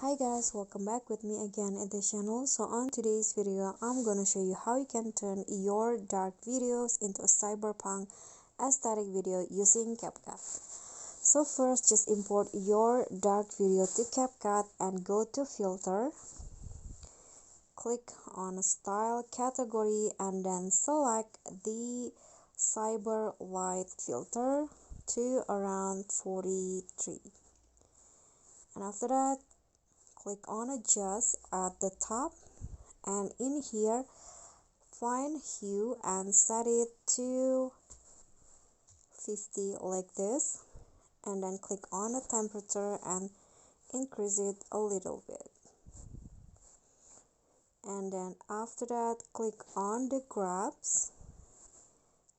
Hi guys, welcome back with me again at the channel. So on today's video, I'm gonna show you how you can turn your dark videos into a cyberpunk aesthetic video using CapCut. So first, just import your dark video to CapCut and go to filter. Click on style category and then select the cyber light filter to around 43. And after that, click on adjust at the top, and in here find hue and set it to 50 like this, and then click on the temperature and increase it a little bit. And then after that, click on the grabs,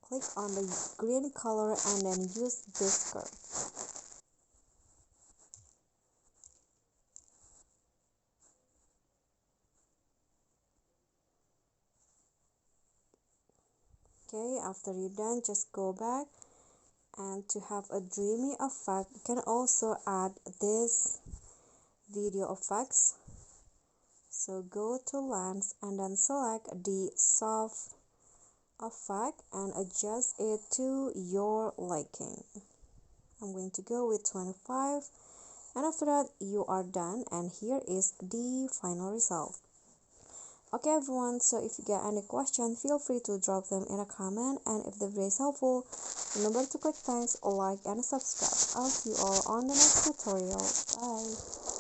click on the green color and then use this curve. Okay, after you're done, just go back, and to have a dreamy effect you can also add this video effects. So go to lens and then select the soft effect and adjust it to your liking. I'm going to go with 25, and after that you are done, and here is the final result. Okay everyone, so if you get any question, feel free to drop them in a comment, and if the video is helpful, remember to click thanks, like and subscribe. I'll see you all on the next tutorial. Bye.